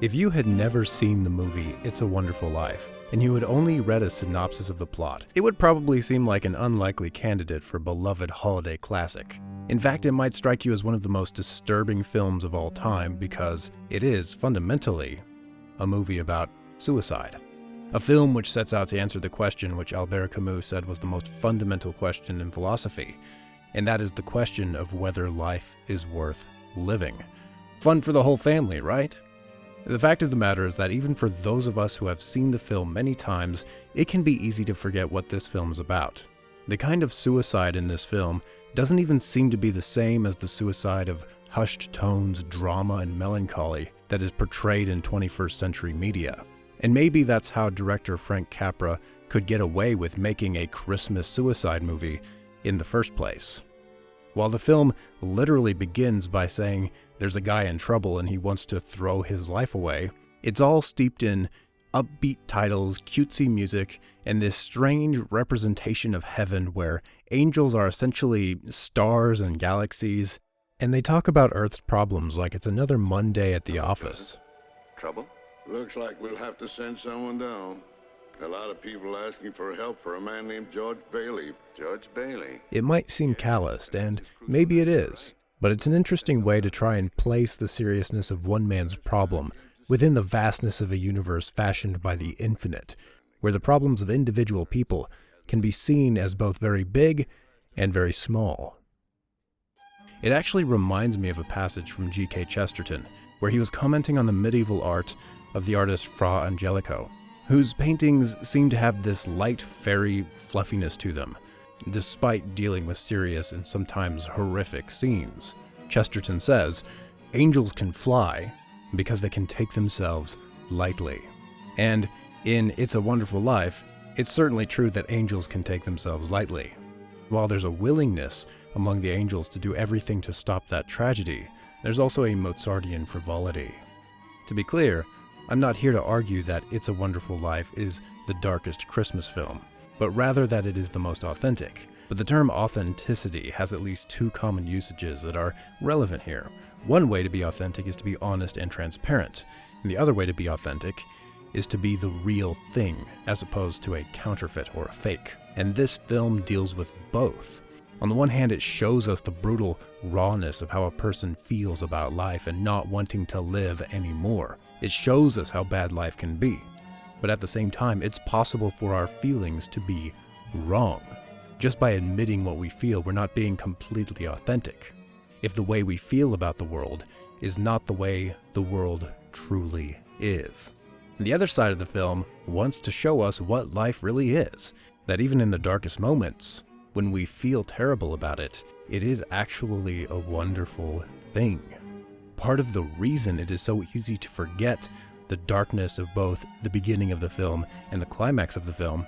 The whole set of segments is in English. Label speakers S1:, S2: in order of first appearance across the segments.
S1: If you had never seen the movie It's a Wonderful Life, and you had only read a synopsis of the plot, it would probably seem like an unlikely candidate for a beloved holiday classic. In fact, it might strike you as one of the most disturbing films of all time because it is, fundamentally, a movie about suicide. A film which sets out to answer the question which Albert Camus said was the most fundamental question in philosophy, and that is the question of whether life is worth living. Fun for the whole family, right? The fact of the matter is that even for those of us who have seen the film many times, it can be easy to forget what this film is about. The kind of suicide in this film doesn't even seem to be the same as the suicide of hushed tones, drama, and melancholy that is portrayed in 21st century media. And maybe that's how director Frank Capra could get away with making a Christmas suicide movie in the first place. While the film literally begins by saying there's a guy in trouble and he wants to throw his life away, it's all steeped in upbeat titles, cutesy music, and this strange representation of heaven where angels are essentially stars and galaxies, and they talk about Earth's problems like it's another Monday at the office.
S2: Trouble?
S3: Looks like we'll have to send someone down. A lot of people asking for help for a man named George Bailey.
S2: George Bailey?
S1: It might seem calloused, and maybe it is, but it's an interesting way to try and place the seriousness of one man's problem within the vastness of a universe fashioned by the infinite, where the problems of individual people can be seen as both very big and very small. It actually reminds me of a passage from G.K. Chesterton, where he was commenting on the medieval art of the artist Fra Angelico, whose paintings seem to have this light, fairy fluffiness to them, despite dealing with serious and sometimes horrific scenes. Chesterton says, "Angels can fly because they can take themselves lightly." And in It's a Wonderful Life, it's certainly true that angels can take themselves lightly. While there's a willingness among the angels to do everything to stop that tragedy, there's also a Mozartian frivolity. To be clear, I'm not here to argue that It's a Wonderful Life is the darkest Christmas film, but rather that it is the most authentic. But the term authenticity has at least two common usages that are relevant here. One way to be authentic is to be honest and transparent, and the other way to be authentic is to be the real thing, as opposed to a counterfeit or a fake. And this film deals with both. On the one hand, it shows us the brutal rawness of how a person feels about life and not wanting to live anymore. It shows us how bad life can be. But at the same time, it's possible for our feelings to be wrong. Just by admitting what we feel, we're not being completely authentic. If the way we feel about the world is not the way the world truly is. And the other side of the film wants to show us what life really is, that even in the darkest moments, when we feel terrible about it, it is actually a wonderful thing. Part of the reason it is so easy to forget the darkness of both the beginning of the film and the climax of the film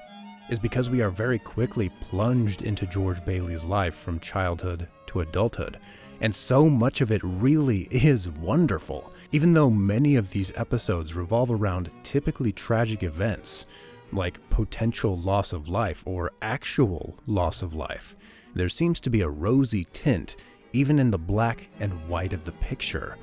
S1: is because we are very quickly plunged into George Bailey's life from childhood to adulthood. And so much of it really is wonderful. Even though many of these episodes revolve around typically tragic events, like potential loss of life or actual loss of life, there seems to be a rosy tint even in the black and white of the picture.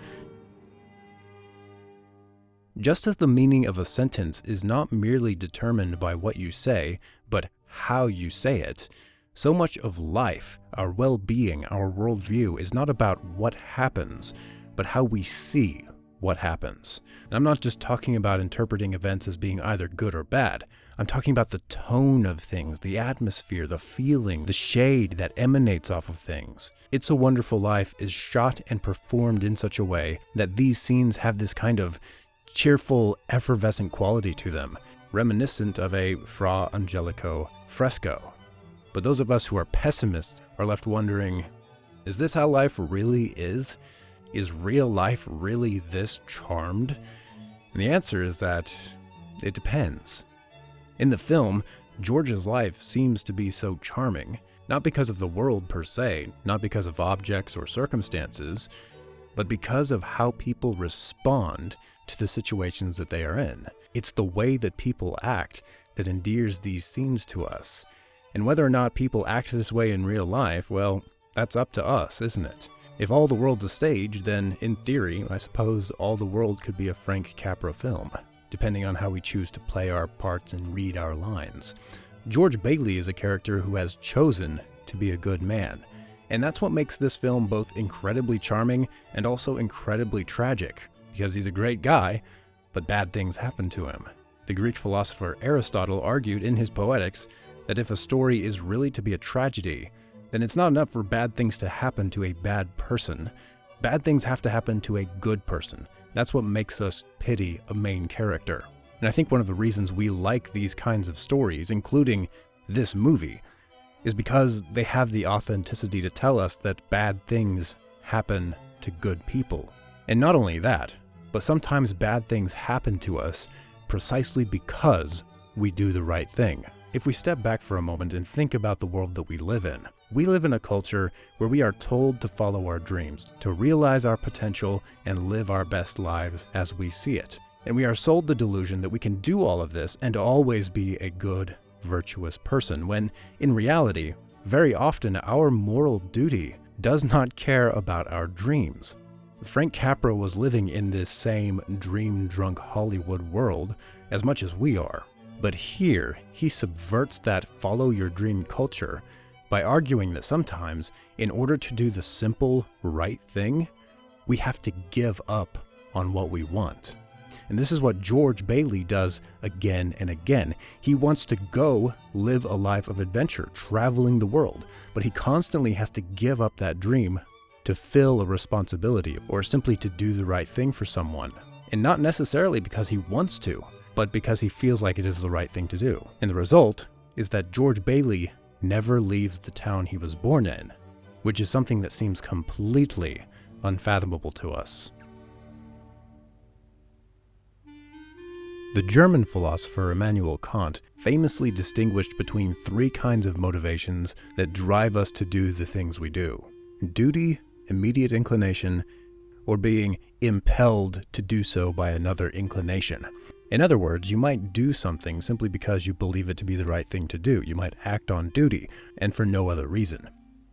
S1: Just as the meaning of a sentence is not merely determined by what you say, but how you say it, so much of life, our well-being, our worldview, is not about what happens, but how we see what happens. And I'm not just talking about interpreting events as being either good or bad. I'm talking about the tone of things, the atmosphere, the feeling, the shade that emanates off of things. It's a Wonderful Life is shot and performed in such a way that these scenes have this kind of cheerful, effervescent quality to them, reminiscent of a Fra Angelico fresco. But those of us who are pessimists are left wondering, is this how life really is? Is real life really this charmed? And the answer is that it depends. In the film, George's life seems to be so charming, not because of the world per se, not because of objects or circumstances, but because of how people respond to the situations that they are in. It's the way that people act that endears these scenes to us. And whether or not people act this way in real life, well, that's up to us, isn't it? If all the world's a stage, then in theory, I suppose all the world could be a Frank Capra film, depending on how we choose to play our parts and read our lines. George Bailey is a character who has chosen to be a good man, and that's what makes this film both incredibly charming and also incredibly tragic, because he's a great guy, but bad things happen to him. The Greek philosopher Aristotle argued in his Poetics that if a story is really to be a tragedy, then it's not enough for bad things to happen to a bad person. Bad things have to happen to a good person. That's what makes us pity a main character. And I think one of the reasons we like these kinds of stories, including this movie, is because they have the authenticity to tell us that bad things happen to good people. And not only that, but sometimes bad things happen to us precisely because we do the right thing. If we step back for a moment and think about the world that we live in a culture where we are told to follow our dreams, to realize our potential and live our best lives as we see it. And we are sold the delusion that we can do all of this and always be a good, virtuous person, when in reality, very often our moral duty does not care about our dreams. Frank Capra was living in this same dream-drunk Hollywood world as much as we are. But here, he subverts that follow-your-dream culture by arguing that sometimes, in order to do the simple, right thing, we have to give up on what we want. And this is what George Bailey does again and again. He wants to go live a life of adventure, traveling the world, but he constantly has to give up that dream to fill a responsibility or simply to do the right thing for someone. And not necessarily because he wants to, but because he feels like it is the right thing to do. And the result is that George Bailey never leaves the town he was born in, which is something that seems completely unfathomable to us. The German philosopher Immanuel Kant famously distinguished between three kinds of motivations that drive us to do the things we do: duty, immediate inclination, or being impelled to do so by another inclination. In other words, you might do something simply because you believe it to be the right thing to do. You might act on duty, and for no other reason.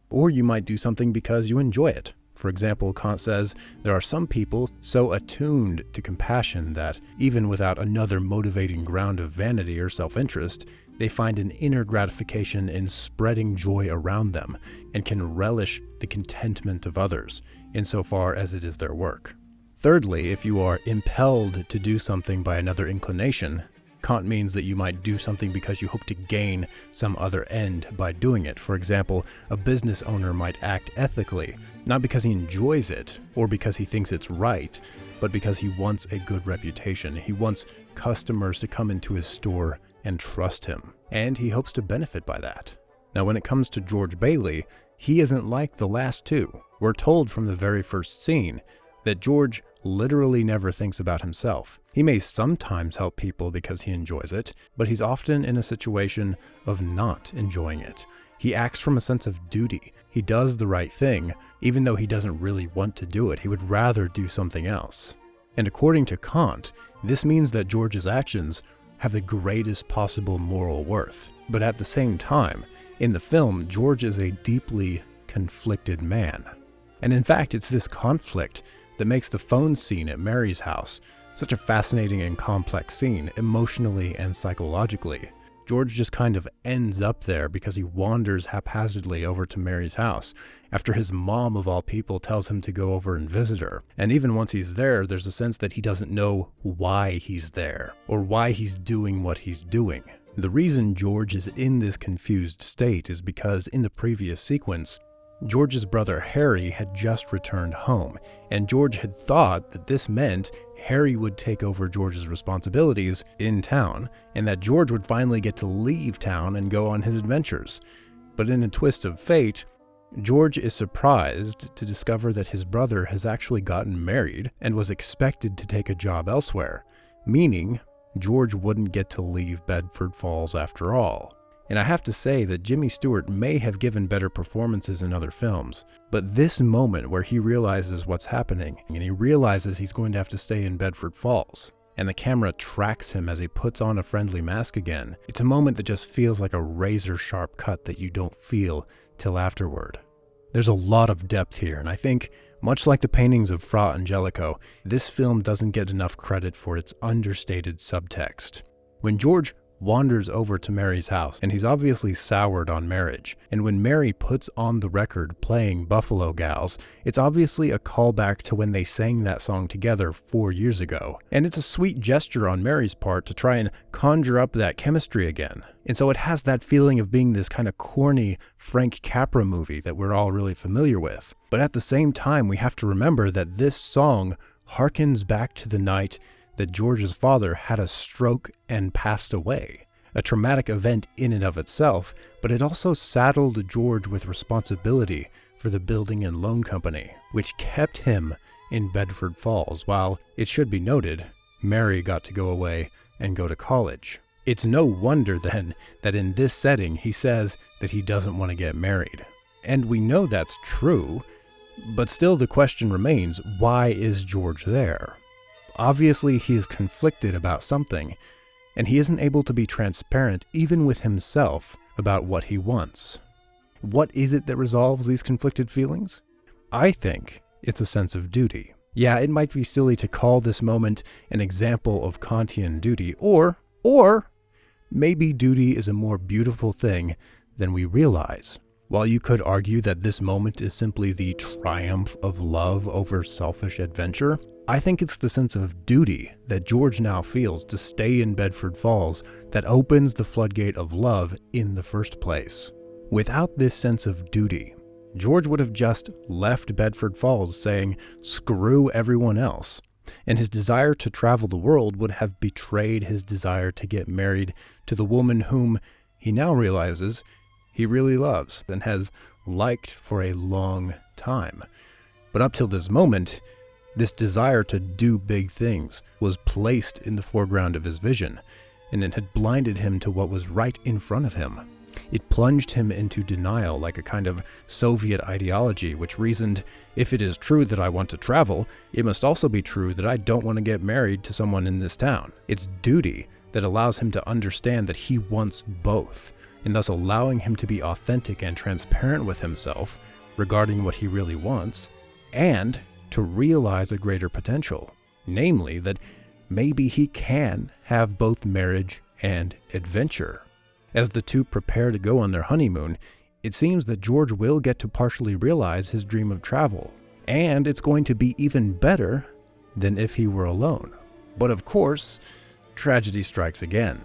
S1: Or you might do something because you enjoy it. For example, Kant says, there are some people so attuned to compassion that, even without another motivating ground of vanity or self-interest, they find an inner gratification in spreading joy around them, and can relish the contentment of others, insofar as it is their work. Thirdly, if you are impelled to do something by another inclination, Kant means that you might do something because you hope to gain some other end by doing it. For example, a business owner might act ethically, not because he enjoys it or because he thinks it's right, but because he wants a good reputation. He wants customers to come into his store and trust him, and he hopes to benefit by that. Now, when it comes to George Bailey, he isn't like the last two. We're told from the very first scene that George literally never thinks about himself. He may sometimes help people because he enjoys it, but he's often in a situation of not enjoying it. He acts from a sense of duty. He does the right thing, even though he doesn't really want to do it. He would rather do something else. And according to Kant, this means that George's actions have the greatest possible moral worth. But at the same time, in the film, George is a deeply conflicted man. And in fact, it's this conflict that makes the phone scene at Mary's house such a fascinating and complex scene, emotionally and psychologically. George just kind of ends up there because he wanders haphazardly over to Mary's house after his mom, of all people, tells him to go over and visit her. And even once he's there, there's a sense that he doesn't know why he's there or why he's doing what he's doing. The reason George is in this confused state is because in the previous sequence, George's brother Harry had just returned home, and George had thought that this meant Harry would take over George's responsibilities in town, and that George would finally get to leave town and go on his adventures. But in a twist of fate, George is surprised to discover that his brother has actually gotten married and was expected to take a job elsewhere, meaning George wouldn't get to leave Bedford Falls after all. And I have to say that Jimmy Stewart may have given better performances in other films, but this moment where he realizes what's happening, and he realizes he's going to have to stay in Bedford Falls, and the camera tracks him as he puts on a friendly mask again, it's a moment that just feels like a razor-sharp cut that you don't feel till afterward. There's a lot of depth here, and I think, much like the paintings of Fra Angelico, this film doesn't get enough credit for its understated subtext. When George wanders over to Mary's house, and he's obviously soured on marriage, and when Mary puts on the record playing Buffalo Gals, it's obviously a callback to when they sang that song together 4 years ago. And it's a sweet gesture on Mary's part to try and conjure up that chemistry again. And so it has that feeling of being this kind of corny Frank Capra movie that we're all really familiar with. But at the same time, we have to remember that this song harkens back to the night that George's father had a stroke and passed away. A traumatic event in and of itself, but it also saddled George with responsibility for the building and loan company, which kept him in Bedford Falls, while, it should be noted, Mary got to go away and go to college. It's no wonder then that in this setting he says that he doesn't want to get married. And we know that's true, but still the question remains, why is George there? Obviously, he is conflicted about something, and he isn't able to be transparent even with himself about what he wants. What is it that resolves these conflicted feelings? I think it's a sense of duty. Yeah, it might be silly to call this moment an example of Kantian duty, or maybe duty is a more beautiful thing than we realize. While you could argue that this moment is simply the triumph of love over selfish adventure, I think it's the sense of duty that George now feels to stay in Bedford Falls that opens the floodgate of love in the first place. Without this sense of duty, George would have just left Bedford Falls saying, screw everyone else, and his desire to travel the world would have betrayed his desire to get married to the woman whom he now realizes he really loves and has liked for a long time. But up till this moment, this desire to do big things was placed in the foreground of his vision, and it had blinded him to what was right in front of him. It plunged him into denial like a kind of Soviet ideology which reasoned, if it is true that I want to travel, it must also be true that I don't want to get married to someone in this town. It's duty that allows him to understand that he wants both, and thus allowing him to be authentic and transparent with himself regarding what he really wants, and to realize a greater potential, namely that maybe he can have both marriage and adventure. As the two prepare to go on their honeymoon, it seems that George will get to partially realize his dream of travel, and it's going to be even better than if he were alone. But of course, tragedy strikes again.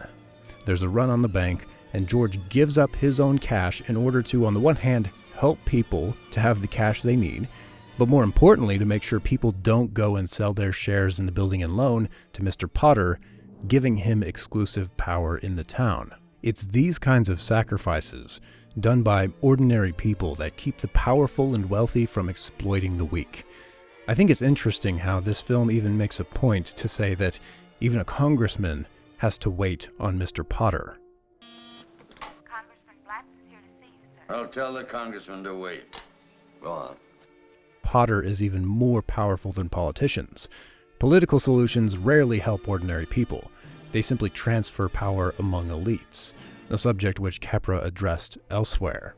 S1: There's a run on the bank, and George gives up his own cash in order to, on the one hand, help people to have the cash they need, but more importantly, to make sure people don't go and sell their shares in the building and loan to Mr. Potter, giving him exclusive power in the town. It's these kinds of sacrifices, done by ordinary people, that keep the powerful and wealthy from exploiting the weak. I think it's interesting how this film even makes a point to say that even a congressman has to wait on Mr. Potter.
S2: Congressman Blatz is here to see you, sir.
S3: I'll tell the congressman to wait. Go on.
S1: Potter is even more powerful than politicians. Political solutions rarely help ordinary people. They simply transfer power among elites, a subject which Capra addressed elsewhere.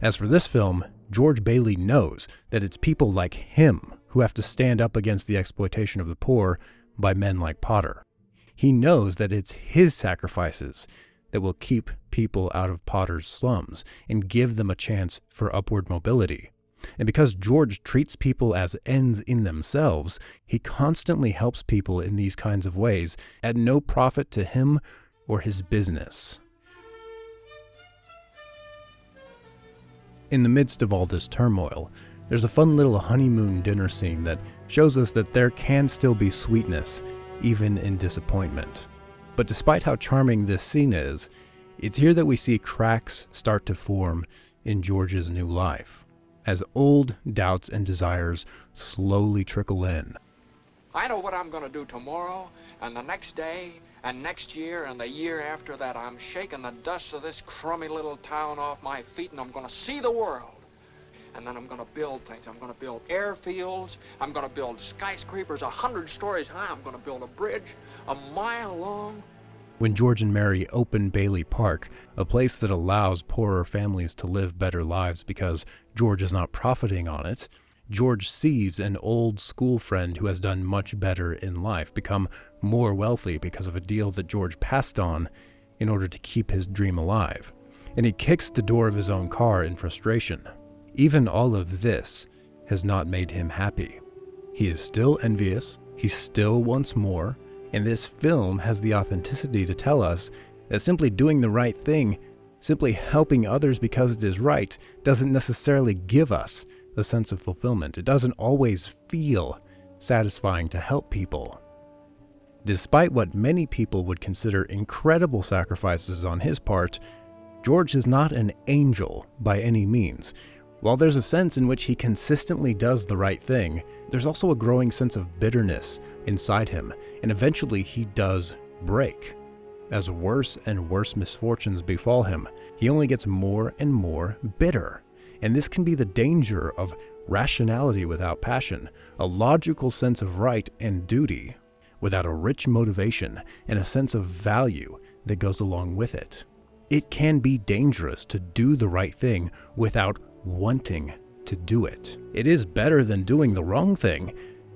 S1: As for this film, George Bailey knows that it's people like him who have to stand up against the exploitation of the poor by men like Potter. He knows that it's his sacrifices that will keep people out of Potter's slums and give them a chance for upward mobility. And because George treats people as ends in themselves, he constantly helps people in these kinds of ways at no profit to him or his business. In the midst of all this turmoil, there's a fun little honeymoon dinner scene that shows us that there can still be sweetness, even in disappointment. But despite how charming this scene is, it's here that we see cracks start to form in George's new life, as old doubts and desires slowly trickle in.
S4: I know what I'm going to do tomorrow, and the next day, and next year, and the year after that. I'm shaking the dust of this crummy little town off my feet, and I'm going to see the world. And then I'm going to build things. I'm going to build airfields. I'm going to build skyscrapers 100 stories high. I'm going to build a bridge 1 mile long
S1: When George and Mary open Bailey Park, a place that allows poorer families to live better lives because George is not profiting on it, George sees an old school friend who has done much better in life become more wealthy because of a deal that George passed on in order to keep his dream alive. And he kicks the door of his own car in frustration. Even all of this has not made him happy. He is still envious, he still wants more, and this film has the authenticity to tell us that simply doing the right thing, simply helping others because it is right, doesn't necessarily give us a sense of fulfillment. It doesn't always feel satisfying to help people. Despite what many people would consider incredible sacrifices on his part, George is not an angel by any means. While there's a sense in which he consistently does the right thing, there's also a growing sense of bitterness inside him, and eventually he does break. As worse and worse misfortunes befall him, he only gets more and more bitter. And this can be the danger of rationality without passion, a logical sense of right and duty without a rich motivation and a sense of value that goes along with it. It can be dangerous to do the right thing without wanting to do it. It is better than doing the wrong thing,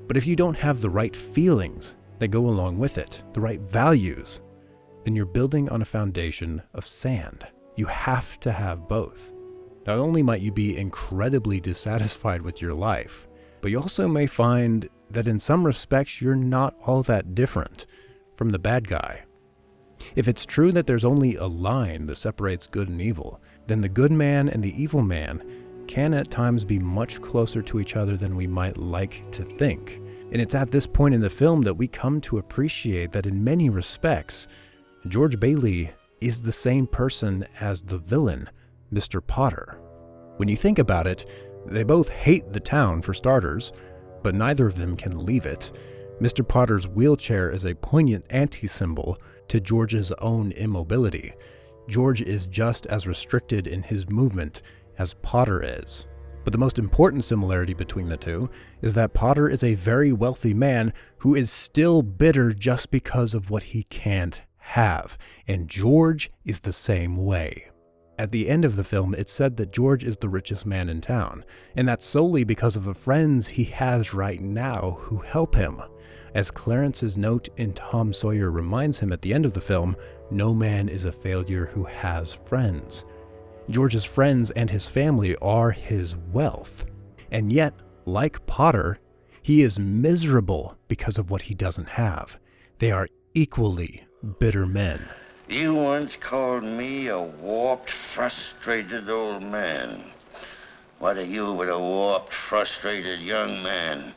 S1: but if you don't have the right feelings that go along with it, the right values, then you're building on a foundation of sand. You have to have both. Not only might you be incredibly dissatisfied with your life, but you also may find that in some respects you're not all that different from the bad guy. If it's true that there's only a line that separates good and evil, then the good man and the evil man can at times be much closer to each other than we might like to think. And it's at this point in the film that we come to appreciate that in many respects, George Bailey is the same person as the villain, Mr. Potter. When you think about it, they both hate the town for starters, but neither of them can leave it. Mr. Potter's wheelchair is a poignant anti-symbol to George's own immobility. George is just as restricted in his movement as Potter is. But the most important similarity between the two is that Potter is a very wealthy man who is still bitter just because of what he can't have, and George is the same way. At the end of the film, it's said that George is the richest man in town, and that's solely because of the friends he has right now who help him. As Clarence's note in Tom Sawyer reminds him at the end of the film, no man is a failure who has friends. George's friends and his family are his wealth. And yet, like Potter, he is miserable because of what he doesn't have. They are equally bitter men.
S5: You once called me a warped, frustrated old man. What are you but a warped, frustrated young man?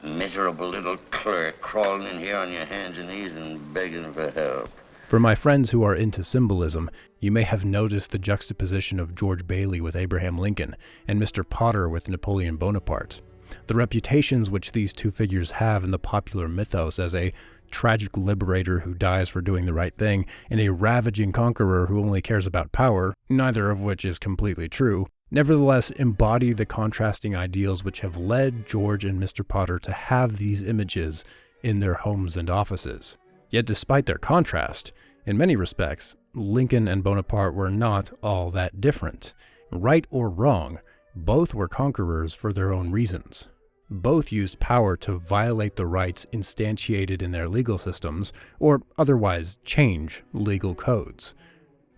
S5: Miserable little clerk crawling in here on your hands and knees and begging for help.
S1: For my friends who are into symbolism, you may have noticed the juxtaposition of George Bailey with Abraham Lincoln and Mr. Potter with Napoleon Bonaparte. The reputations which these two figures have in the popular mythos as a tragic liberator who dies for doing the right thing and a ravaging conqueror who only cares about power, neither of which is completely true, nevertheless embody the contrasting ideals which have led George and Mr. Potter to have these images in their homes and offices. Yet despite their contrast, in many respects, Lincoln and Bonaparte were not all that different. Right or wrong, both were conquerors for their own reasons. Both used power to violate the rights instantiated in their legal systems, or otherwise change legal codes.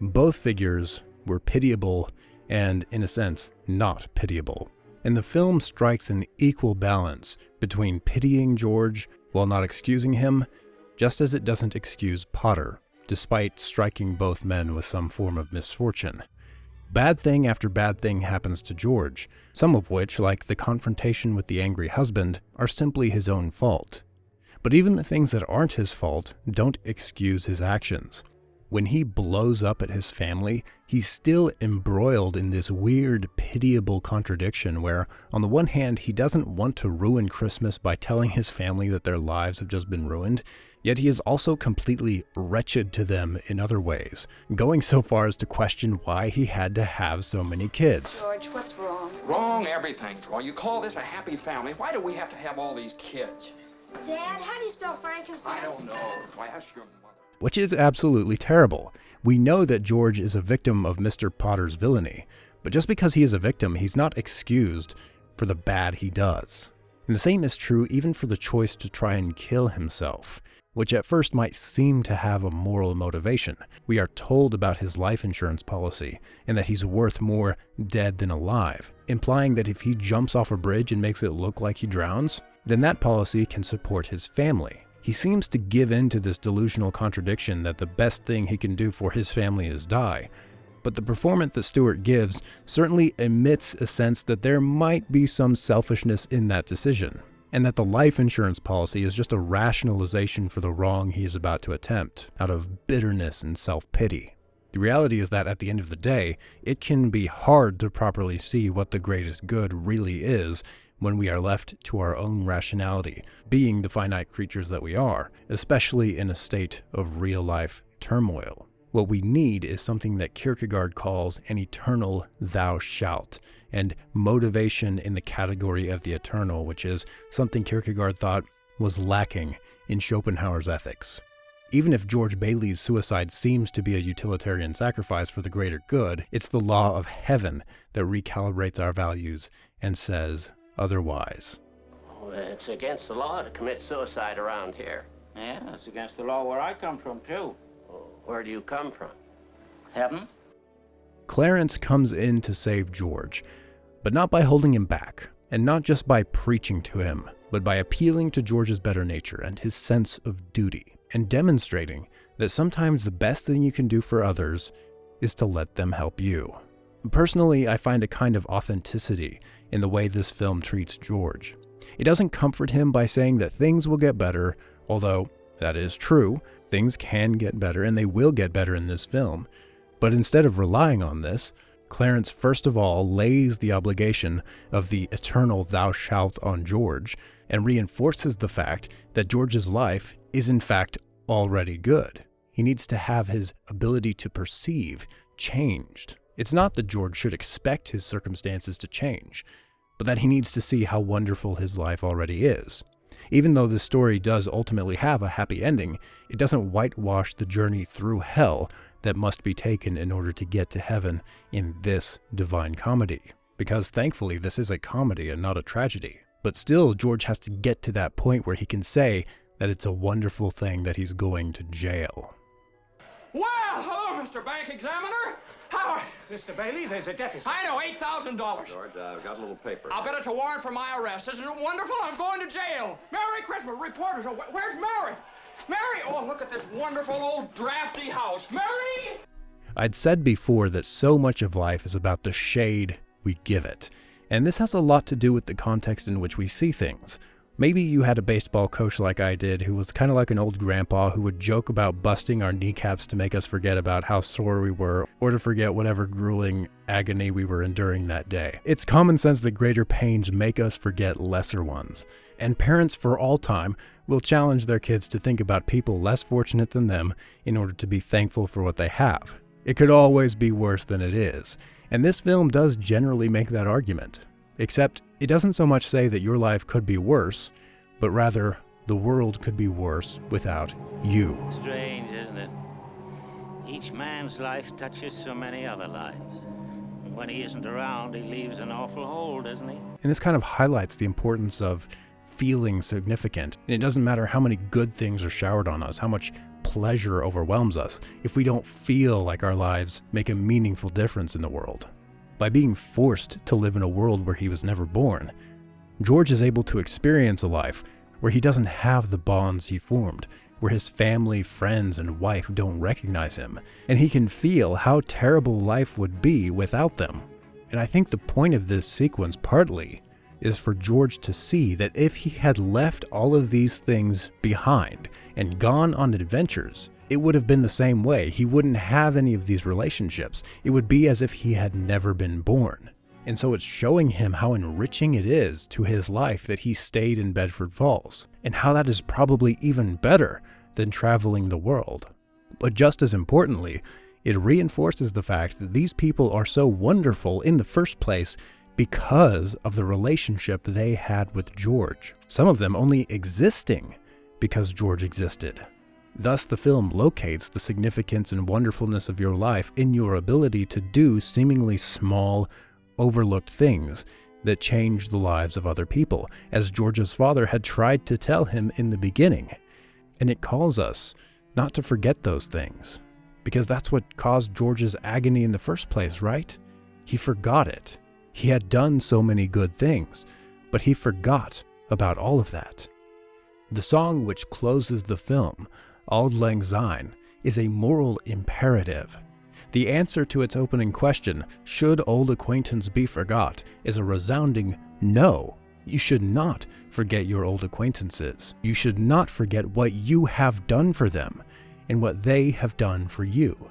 S1: Both figures were pitiable and, in a sense, not pitiable. And the film strikes an equal balance between pitying George while not excusing him, just as it doesn't excuse Potter, despite striking both men with some form of misfortune. Bad thing after bad thing happens to George, some of which, like the confrontation with the angry husband, are simply his own fault. But even the things that aren't his fault don't excuse his actions. When he blows up at his family, he's still embroiled in this weird, pitiable contradiction where, on the one hand, he doesn't want to ruin Christmas by telling his family that their lives have just been ruined, yet he is also completely wretched to them in other ways, going so far as to question why he had to have so many kids.
S2: George, what's wrong?
S4: Wrong, everything's wrong. You call this a happy family. Why do we have to have all these kids?
S2: Dad, how do you spell frankincense?
S4: I don't know. I asked your mother.
S1: which is absolutely terrible. We know that George is a victim of Mr. Potter's villainy, but just because he is a victim, he's not excused for the bad he does. And the same is true even for the choice to try and kill himself, which at first might seem to have a moral motivation. We are told about his life insurance policy and that he's worth more dead than alive, implying that if he jumps off a bridge and makes it look like he drowns, then that policy can support his family. He seems to give in to this delusional contradiction that the best thing he can do for his family is die. But the performance that Stewart gives certainly emits a sense that there might be some selfishness in that decision, and that the life insurance policy is just a rationalization for the wrong he is about to attempt, out of bitterness and self-pity. The reality is that at the end of the day, it can be hard to properly see what the greatest good really is when we are left to our own rationality, being the finite creatures that we are, especially in a state of real-life turmoil. What we need is something that Kierkegaard calls an eternal thou shalt, and motivation in the category of the eternal, which is something Kierkegaard thought was lacking in Schopenhauer's ethics. Even if George Bailey's suicide seems to be a utilitarian sacrifice for the greater good, it's the law of heaven that recalibrates our values and says otherwise.
S6: Well, it's against the law to commit suicide around here.
S7: Yeah, it's against the law where I come from, too.
S6: Where do you come from?
S7: Heaven?
S1: Clarence comes in to save George, but not by holding him back, and not just by preaching to him, but by appealing to George's better nature and his sense of duty, and demonstrating that sometimes the best thing you can do for others is to let them help you. Personally, I find a kind of authenticity in the way this film treats George. It doesn't comfort him by saying that things will get better, although that is true. Things can get better, and they will get better in this film. But instead of relying on this, Clarence first of all lays the obligation of the eternal thou shalt on George, and reinforces the fact that George's life is in fact already good. He needs to have his ability to perceive changed. It's not that George should expect his circumstances to change, but that he needs to see how wonderful his life already is. Even though this story does ultimately have a happy ending, it doesn't whitewash the journey through hell that must be taken in order to get to heaven in this divine comedy. Because thankfully this is a comedy and not a tragedy. But still, George has to get to that point where he can say that it's a wonderful thing that he's going to jail.
S4: Well, hello, Mr. Bank Examiner. How are you?
S7: Mr. Bailey, there's a deficit.
S4: I know, $8,000.
S8: George, I've got a little paper.
S4: I'll bet it's a warrant for my arrest. Isn't it wonderful? I'm going to jail. Merry Christmas. Reporters. Oh, where's Mary? Mary! Oh, look at this wonderful old drafty house. Mary!
S1: I'd said before that so much of life is about the shade we give it. And this has a lot to do with the context in which we see things. Maybe you had a baseball coach like I did who was kind of like an old grandpa who would joke about busting our kneecaps to make us forget about how sore we were or to forget whatever grueling agony we were enduring that day. It's common sense that greater pains make us forget lesser ones. And parents for all time will challenge their kids to think about people less fortunate than them in order to be thankful for what they have. It could always be worse than it is. And this film does generally make that argument. Except it doesn't so much say that your life could be worse, but rather the world could be worse without you.
S7: Strange, isn't it? Each man's life touches so many other lives. And when he isn't around, he leaves an awful hole, doesn't he?
S1: And this kind of highlights the importance of feeling significant. And it doesn't matter how many good things are showered on us, how much pleasure overwhelms us, if we don't feel like our lives make a meaningful difference in the world. By being forced to live in a world where he was never born, George is able to experience a life where he doesn't have the bonds he formed, where his family, friends, and wife don't recognize him, and he can feel how terrible life would be without them. And I think the point of this sequence partly is for George to see that if he had left all of these things behind and gone on adventures, it would have been the same way. He wouldn't have any of these relationships. It would be as if he had never been born. And so it's showing him how enriching it is to his life that he stayed in Bedford Falls, and how that is probably even better than traveling the world. But just as importantly, it reinforces the fact that these people are so wonderful in the first place because of the relationship they had with George. Some of them only existing because George existed. Thus, the film locates the significance and wonderfulness of your life in your ability to do seemingly small, overlooked things that change the lives of other people, as George's father had tried to tell him in the beginning. And it calls us not to forget those things, because that's what caused George's agony in the first place, right? He forgot it. He had done so many good things, but he forgot about all of that. The song which closes the film, Auld Lang Syne, is a moral imperative. The answer to its opening question, should old acquaintance be forgot, is a resounding no. You should not forget your old acquaintances. You should not forget what you have done for them and what they have done for you.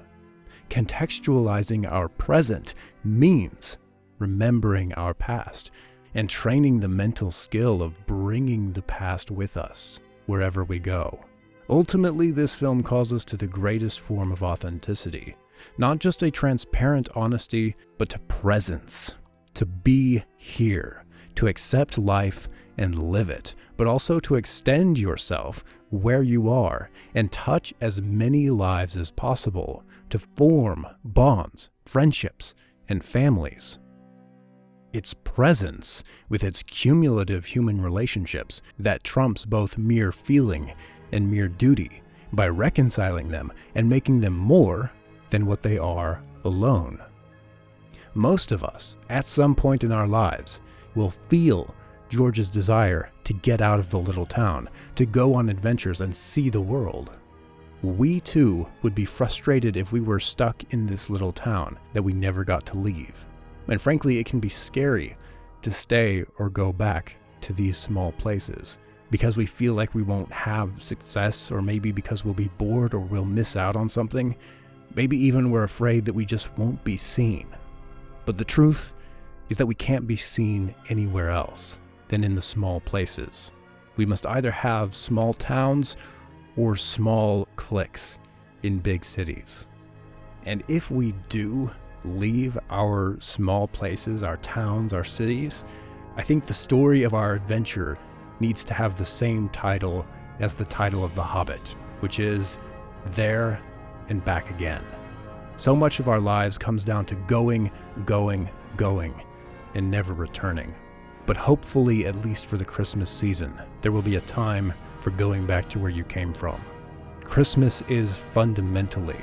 S1: Contextualizing our present means remembering our past and training the mental skill of bringing the past with us wherever we go. Ultimately, this film calls us to the greatest form of authenticity. Not just a transparent honesty, but to presence, to be here, to accept life and live it, but also to extend yourself where you are and touch as many lives as possible, to form bonds, friendships, and families. It's presence, with its cumulative human relationships, that trumps both mere feeling and mere duty, by reconciling them and making them more than what they are alone. Most of us, at some point in our lives, will feel George's desire to get out of the little town, to go on adventures and see the world. We too would be frustrated if we were stuck in this little town that we never got to leave. And frankly, it can be scary to stay or go back to these small places because we feel like we won't have success, or maybe because we'll be bored or we'll miss out on something. Maybe even we're afraid that we just won't be seen. But the truth is that we can't be seen anywhere else than in the small places. We must either have small towns or small cliques in big cities. And if we do leave our small places, our towns, our cities, I think the story of our adventure needs to have the same title as the title of The Hobbit, which is There and Back Again. So much of our lives comes down to going, and never returning. But hopefully, at least for the Christmas season, there will be a time for going back to where you came from. Christmas is fundamentally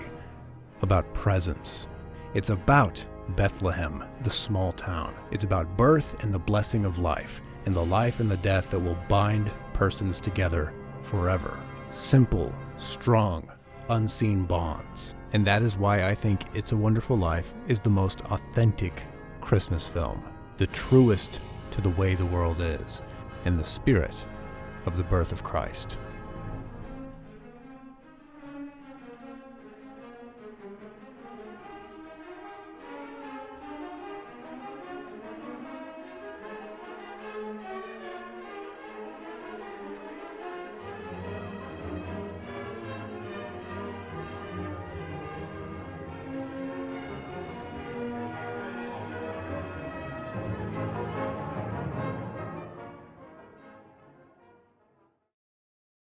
S1: about presence. It's about Bethlehem, the small town. It's about birth and the blessing of life, and the life and the death that will bind persons together forever. Simple, strong, unseen bonds. And that is why I think It's a Wonderful Life is the most authentic Christmas film, the truest to the way the world is, and the spirit of the birth of Christ.